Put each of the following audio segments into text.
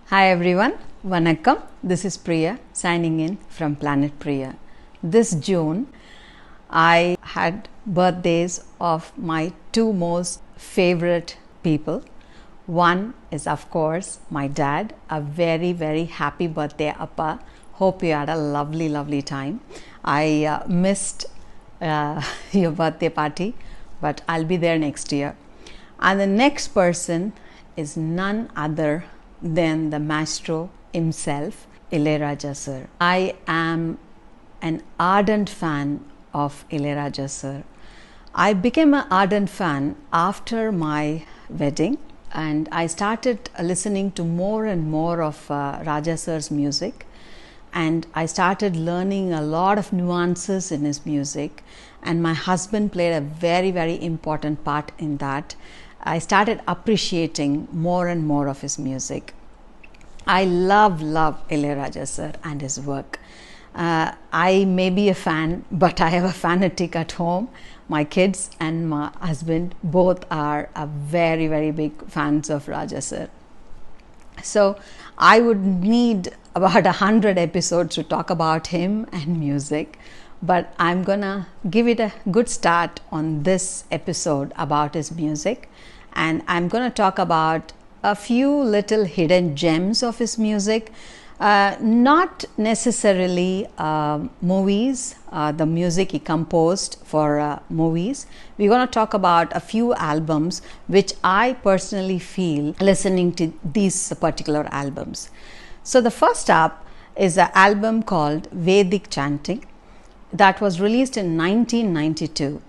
Hi everyone, Vanakkam. This is Priya signing in from Planet Priya. This June, I had birthdays of my two most favorite people. One is, of course, my dad. A very, very happy birthday, Appa. Hope you had a lovely, lovely time. I missed your birthday party, but I'll be there next year. And the next person is none other than the Maestro himself, Ilaiyaraaja sir. I am an ardent fan of Ilaiyaraaja sir. I became an ardent fan after my wedding, and I started listening to more and more of Raja sir's music, and I started learning a lot of nuances in his music, and my husband played a very, very important part in that. I started appreciating more and more of his music. I love Ilaiyaraaja sir and his work. I may be a fan, but I have a fanatic at home. My kids and my husband both are very, very big fans of Raja sir. So I would need about 100 episodes to talk about him and music, but I'm gonna give it a good start on this episode about his music, and I'm gonna talk about a few little hidden gems of his music, not necessarily movies, the music he composed for movies. We're going to talk about a few albums which I personally feel listening to these particular albums. So the first up is an album called Vedic Chanting that was released in 1992.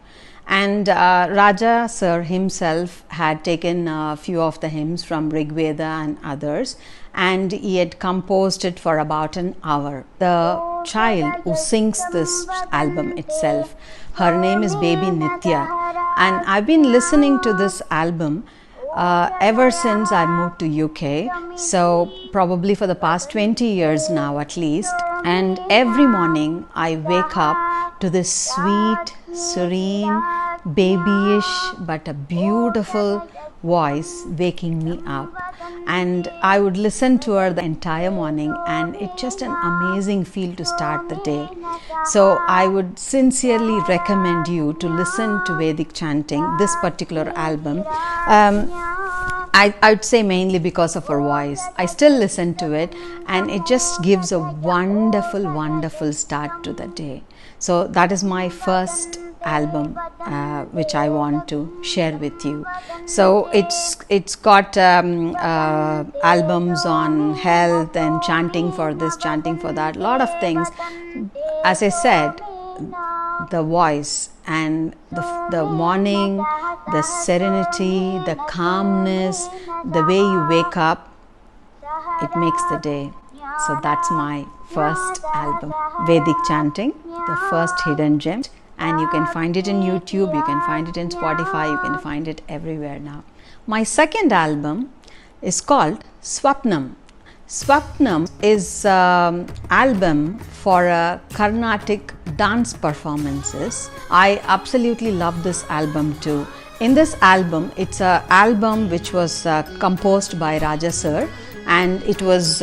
And Raja sir himself had taken a few of the hymns from Rig Veda and others, and he had composed it for about an hour. The child who sings this album itself, her name is baby Nitya, and I've been listening to this album ever since I moved to UK, so probably for the past 20 years now at least. And every morning I wake up to this sweet, serene, babyish but a beautiful voice waking me up, and I would listen to her the entire morning, and it's just an amazing feel to start the day. So I would sincerely recommend you to listen to Vedic Chanting, this particular album. I'd say mainly because of her voice. I still listen to it, and it just gives a wonderful, wonderful start to the day. So that is my first album which I want to share with you. So it's got albums on health and chanting for this, chanting for that, a lot of things. As I said, the voice and the morning, the serenity, the calmness, the way you wake up, it makes the day. So that's my first album, Vedic Chanting, the first hidden gem. And you can find it in YouTube, you can find it in Spotify, you can find it everywhere now. My second album is called Swapnam. Swapnam is an album for Carnatic dance performances. I absolutely love this album too. In this album, it's an album which was composed by Raja sir, and it was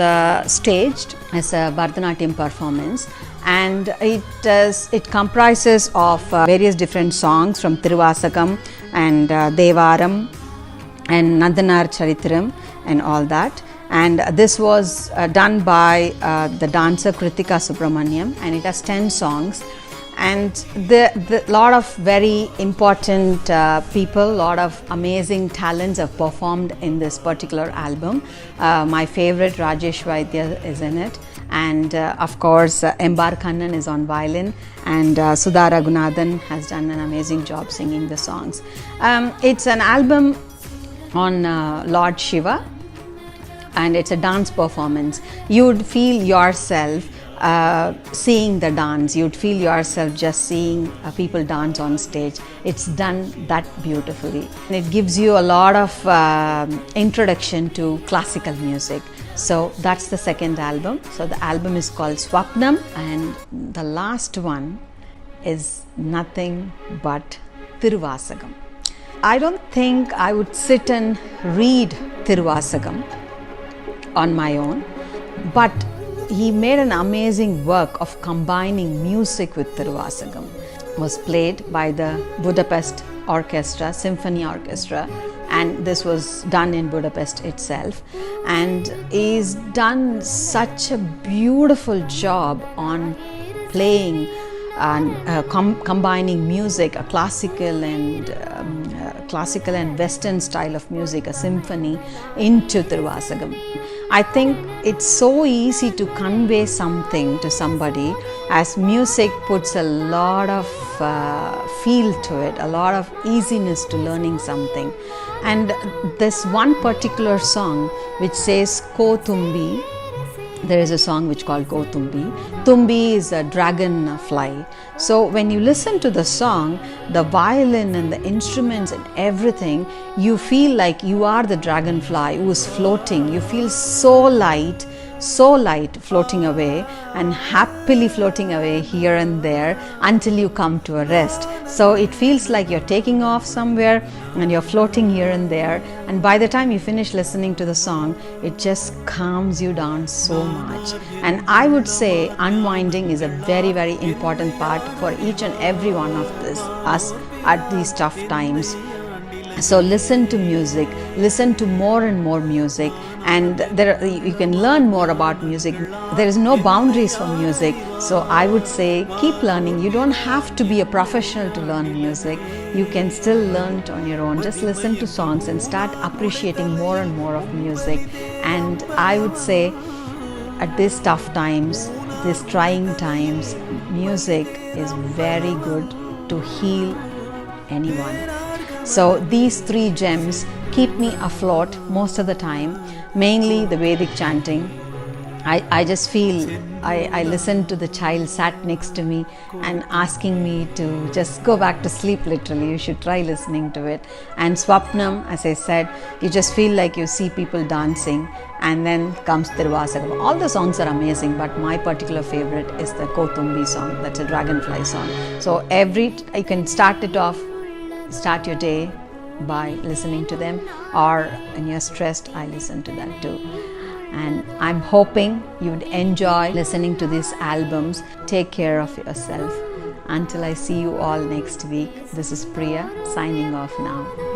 staged as a Bharatanatyam performance, and it comprises of various different songs from Tiruvasagam and Devaram and Nandanar Charithram and all that. And this was done by the dancer Kritika Subramaniam, and it has 10 songs. And the lot of very important people, lot of amazing talents have performed in this particular album. My favorite Rajesh Vaidya is in it, and of course M.R. Kannan is on violin, and Sudha Raghunathan has done an amazing job singing the songs. It's an album on Lord Shiva, and it's a dance performance. You would feel yourself seeing the dance, you'd feel yourself just seeing people dance on stage. It's done that beautifully. And it gives you a lot of introduction to classical music. So that's the second album. So the album is called Swapnam, and the last one is nothing but Tiruvasagam. I don't think I would sit and read Tiruvasagam. on my own, but he made an amazing work of combining music with Tiruvasagam. It was played by the Budapest Orchestra, Symphony Orchestra, and this was done in Budapest itself. And he's done such a beautiful job on playing and combining music, a classical and Western style of music, a symphony, into Tiruvasagam. I think it's so easy to convey something to somebody, as music puts a lot of feel to it, a lot of easiness to learning something. And this one particular song which says Ko Tumbi, there is a song which called Ko Tumbi. Tumbi is a dragonfly. So when you listen to the song, the violin and the instruments and everything, you feel like you are the dragonfly who is floating. You feel so light floating away, and happily floating away here and there until you come to a rest. So it feels like you're taking off somewhere and you're floating here and there, and by the time you finish listening to the song, it just calms you down so much. And I would say unwinding is a very, very important part for each and every one of us at these tough times. So listen to music, listen to more and more music, and you can learn more about music. There is no boundaries for music, so I would say keep learning. You don't have to be a professional to learn music. You can still learn it on your own. Just listen to songs and start appreciating more and more of music. And I would say at these tough times, these trying times, music is very good to heal anyone. So these three gems keep me afloat most of the time, mainly the Vedic chanting. I just feel, I listened to the child sat next to me and asking me to just go back to sleep literally. You should try listening to it. And Swapnam, as I said, you just feel like you see people dancing, and then comes Tiruvasagam. All the songs are amazing, but my particular favorite is the Ko Tumbi song. That's a dragonfly song. So you can start your day by listening to them, or when you're stressed, I listen to that too. And I'm hoping you'd enjoy listening to these albums. Take care of yourself. Until I see you all next week, this is Priya signing off now.